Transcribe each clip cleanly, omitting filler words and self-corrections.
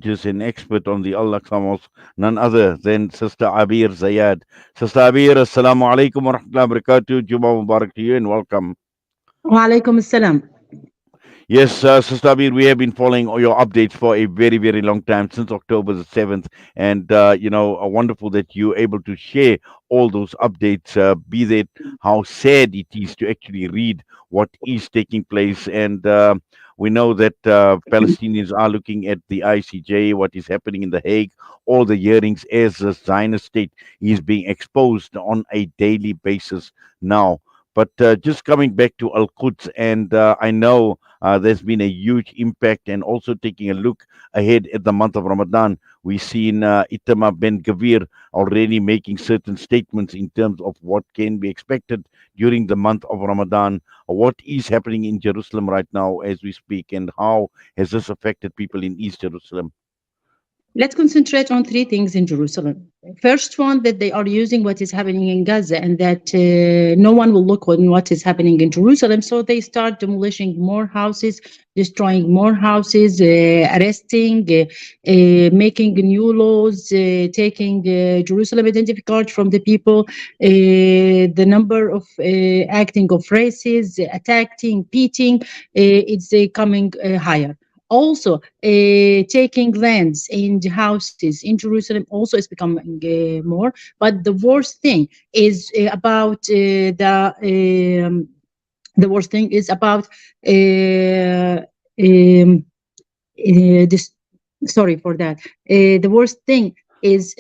Is an expert on the Al-Aqsa Mosque, none other than Sister Abeer Zayyad. Sister Abeer, Assalamu alaikum wa rahmatullahi wa barakatuh. Juma Mubarak to you and welcome. وعليكم السلام. Yes, Sister Abeer, we have been following all your updates for a very, very long time, since October the 7th. And, wonderful that you're able to share all those updates, be that how sad it is to actually read what is taking place. And we know that Palestinians are looking at the ICJ, what is happening in The Hague, all the hearings as the Zionist state is being exposed on a daily basis now. But just coming back to Al Quds, and I know there's been a huge impact, and also taking a look ahead at the month of Ramadan, we've seen Itamar Ben Gavir already making certain statements in terms of what can be expected during the month of Ramadan. What is happening in Jerusalem right now as we speak, and how has this affected people in East Jerusalem? Let's concentrate on three things in Jerusalem. First one, that they are using what is happening in Gaza, and that no one will look on what is happening in Jerusalem. So they start demolishing more houses, destroying more houses, arresting, making new laws, taking Jerusalem identity card from the people, the number of acting of races, attacking, beating, it's coming higher. Also, taking lands and houses in Jerusalem also is becoming more. But the worst thing is about the worst thing is about this. Sorry for that. The worst thing is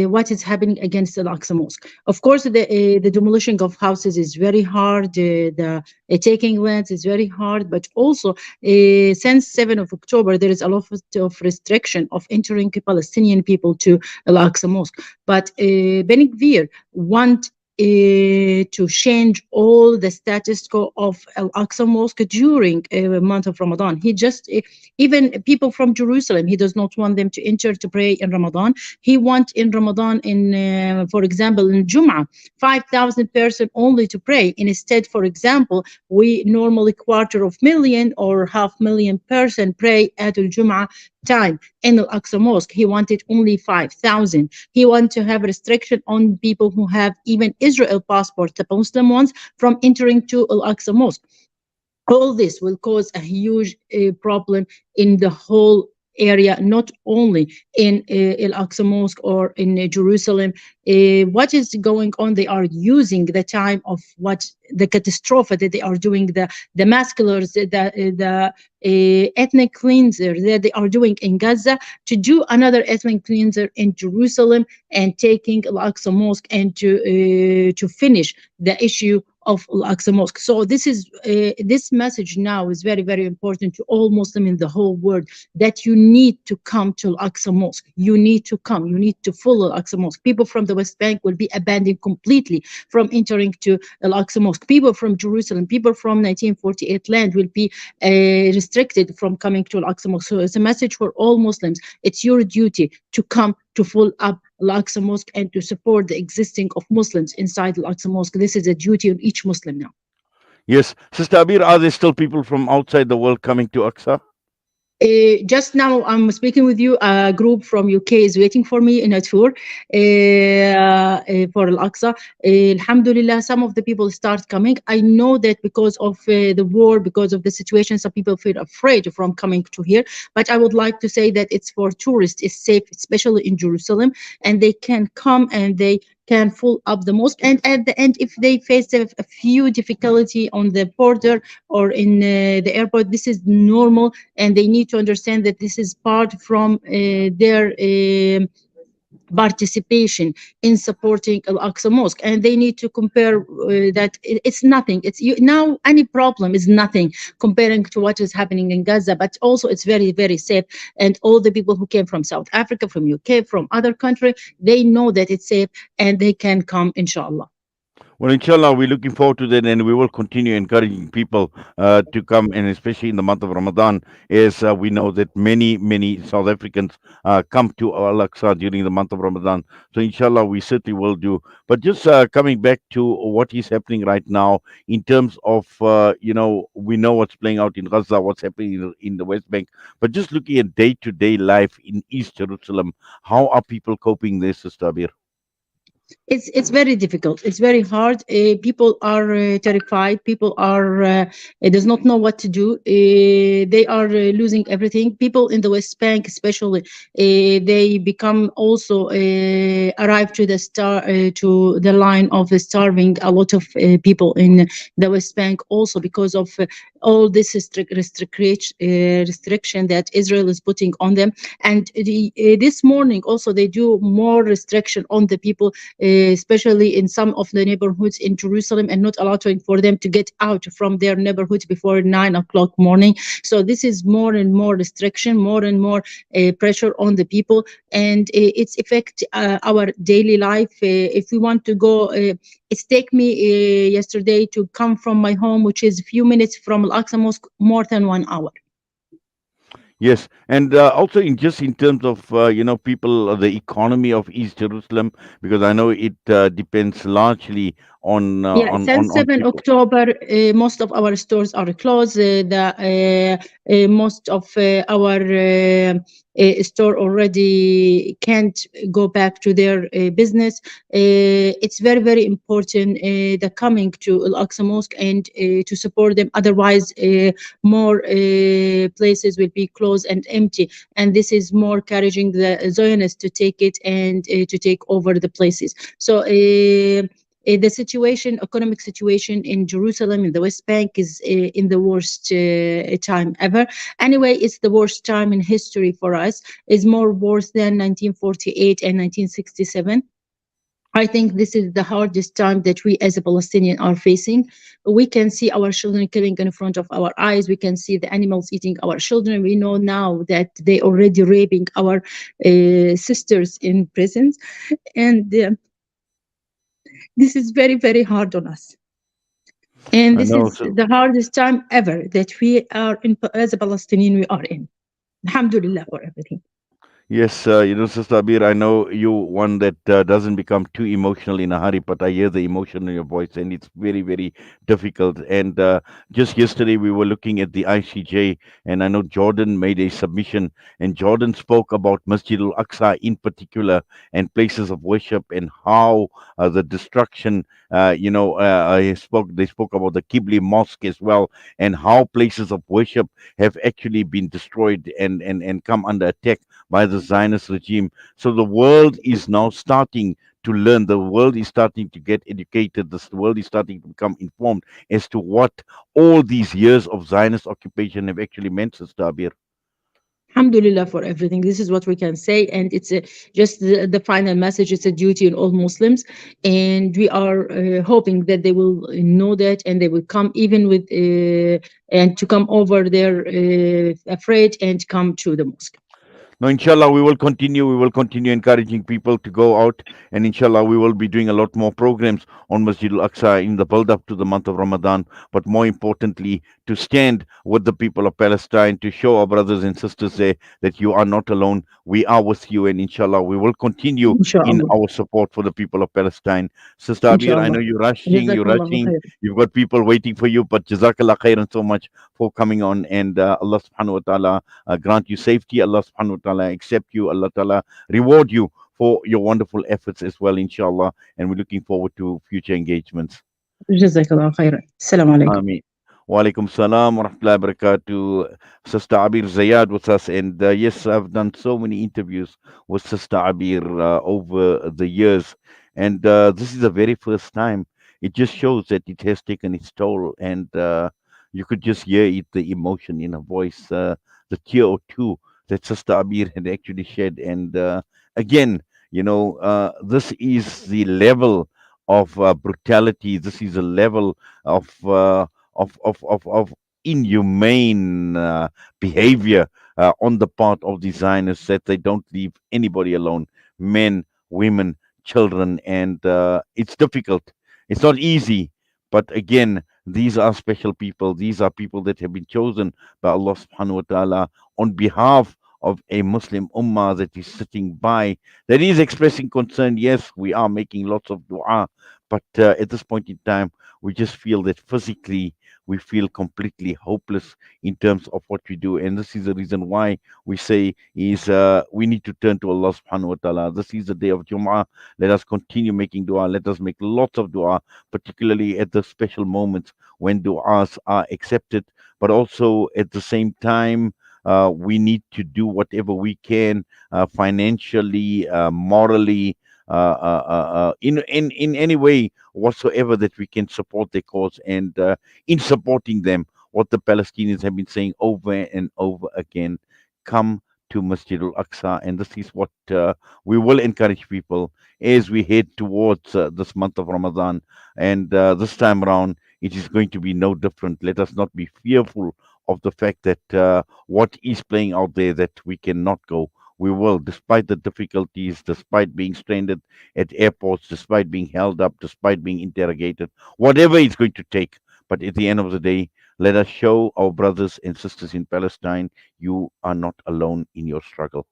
what is happening against the Al-Aqsa Mosque. Of course, the demolition of houses is very hard. The taking lands is very hard. But also, since 7th of October, there is a lot of restriction of entering Palestinian people to Al-Aqsa Mosque. But Ben Gvir want to change all the status quo of Al-Aqsa Mosque during a month of Ramadan. He just, even people from Jerusalem, he does not want them to enter to pray in Ramadan. He wants in Ramadan, for example, in Jum'ah, 5,000 person only to pray. Instead, for example, we normally 250,000 or 500,000 person pray at the Jum'ah time in Al-Aqsa Mosque. He wanted only 5,000. He wanted to have a restriction on people who have even Israel passport, the Muslim ones, from entering to Al-Aqsa Mosque. All this will cause a huge problem in the whole area, not only in Al-Aqsa Mosque or in Jerusalem. What is going on? They are using the time of what the catastrophe that they are doing, the massacres, the ethnic cleanser that they are doing in Gaza, to do another ethnic cleanser in Jerusalem and taking Al-Aqsa Mosque, and to finish the issue of Al-Aqsa Mosque. So this message now is very, very important to all Muslims in the whole world, that you need to come to Al-Aqsa Mosque. You need to come. You need to follow Al-Aqsa Mosque. People from the West Bank will be abandoned completely from entering to Al-Aqsa Mosque. People from Jerusalem, people from 1948 land will be restricted from coming to Al-Aqsa Mosque. So it's a message for all Muslims. It's your duty to come to follow up Al-Aqsa Mosque and to support the existing of Muslims inside Al-Aqsa Mosque. This is a duty on each Muslim now. Yes, Sister Abir, are there still people from outside the world coming to Aqsa? Just now, I'm speaking with you. A group from UK is waiting for me in a tour for Al-Aqsa. Alhamdulillah, some of the people start coming. I know that because of the war, because of the situation, some people feel afraid from coming to here. But I would like to say that it's for tourists. It's safe, especially in Jerusalem, and they can come and they can fill up the mosque. And at the end, if they face a few difficulty on the border or in the airport, this is normal, and they need to understand that this is part from their participation in supporting Al-Aqsa Mosque, and they need to compare that it's nothing. Now any problem is nothing comparing to what is happening in Gaza, but also it's very, very safe. And all the people who came from South Africa, from UK, from other country, they know that it's safe and they can come, inshallah. Well, inshallah, we're looking forward to that, and we will continue encouraging people to come, and especially in the month of Ramadan, as we know that many South Africans come to Al-Aqsa during the month of Ramadan. So, inshallah, we certainly will do. But just coming back to what is happening right now in terms of, we know what's playing out in Gaza, what's happening in the West Bank, but just looking at day-to-day life in East Jerusalem, how are people coping this, Sister Abir? It's very difficult. It's very hard. People are terrified. People are does not know what to do. They are losing everything. People in the West Bank, especially, they become also arrive to the to the line of starving. A lot of people in the West Bank also because of all this restriction that Israel is putting on them. And this morning also they do more restriction on the people, especially in some of the neighborhoods in Jerusalem, and not allowing for them to get out from their neighborhoods before 9 o'clock morning. So this is more and more restriction, more and more pressure on the people, and it's affect our daily life. If we want to go, it's take me yesterday to come from my home, which is a few minutes from Al-Aqsa Mosque, more than 1 hour. Yes, and also in just in terms of people, the economy of East Jerusalem, because I know it depends largely on Yeah, since on 7 people. October, most of our stores are closed. Most of our store already can't go back to their business. It's very, very important the coming to Al-Aqsa Mosque and to support them. Otherwise, more places will be closed and empty. And this is more encouraging the Zionists to take it and to take over the places. So the situation, economic situation in Jerusalem, in the West Bank, is in the worst time ever. Anyway, it's the worst time in history for us. It's more worse than 1948 and 1967. I think this is the hardest time that we as a Palestinian are facing. We can see our children killing in front of our eyes. We can see the animals eating our children. We know now that they already raping our sisters in prisons. And this is very, very hard on us. And I this know. is So the hardest time ever that we are in, as a Palestinian, we are in. Alhamdulillah for everything. yes, Sister Abir, I know you one that doesn't become too emotional in a hurry, but I hear the emotion in your voice, and it's very difficult. And just yesterday, we were looking at the ICJ, and I know Jordan made a submission, and Jordan spoke about Masjid al Aqsa in particular, and places of worship, and how the destruction. They spoke about the Qibli Mosque as well, and how places of worship have actually been destroyed and come under attack by the Zionist regime. So the world is now starting to learn. The world is starting to get educated. The world is starting to become informed as to what all these years of Zionist occupation have actually meant, Sister Abir. Alhamdulillah for everything. This is what we can say. And it's just the final message. It's a duty on all Muslims. And we are hoping that they will know that and they will come even with, and to come over there afraid and come to the mosque. No, inshallah, we will continue. We will continue encouraging people to go out, and inshallah, we will be doing a lot more programs on Masjid al Aqsa in the build up to the month of Ramadan. But more importantly, to stand with the people of Palestine, to show our brothers and sisters there that you are not alone. We are with you, and inshallah, we will continue in Inshallah. our support for the people of Palestine. Sister Abir, I Inshallah. know you're rushing, you're Jazakumullah rushing. khair. You've got people waiting for you, but Jazakallah khairan so much for coming on, and Allah subhanahu wa ta'ala grant you safety. Allah subhanahu wa ta'ala accept you. Allah ta'ala reward you for your wonderful efforts as well, inshallah. And we're looking forward to future engagements. Jazakallah khairan. Assalamu alaikum. Ameen. Wa alaikum salam wa rahmatullahi wa barakatuh. Sister Abeer Zayyad with us. And yes, I've done so many interviews with Sister Abeer over the years. And this is the very first time. It just shows that it has taken its toll. And you could just hear it, the emotion in her voice, the tear or two that Sister Abeer had actually shed. And again, this is the level of brutality. This is a level of of inhumane behavior on the part of designers that they don't leave anybody alone, men, women, children, and it's difficult. It's not easy, but again, these are special people. These are people that have been chosen by Allah subhanahu wa ta'ala on behalf of a Muslim ummah that is sitting by, that is expressing concern. Yes, we are making lots of dua, but at this point in time, we just feel that physically we feel completely hopeless in terms of what we do. And this is the reason why we say is we need to turn to Allah subhanahu wa ta'ala. This is the day of Jum'ah. Let us continue making dua. Let us make lots of dua, particularly at the special moments when du'as are accepted, but also at the same time, we need to do whatever we can financially, morally, in any way whatsoever that we can support their cause. And in supporting them, what the Palestinians have been saying over and over again, come to Masjid al-Aqsa. And this is what we will encourage people as we head towards this month of Ramadan. And this time around, it is going to be no different. Let us not be fearful of the fact that what is playing out there, that we cannot go. We will, despite the difficulties, despite being stranded at airports, despite being held up, despite being interrogated, whatever it's going to take. But at the end of the day, let us show our brothers and sisters in Palestine, you are not alone in your struggle.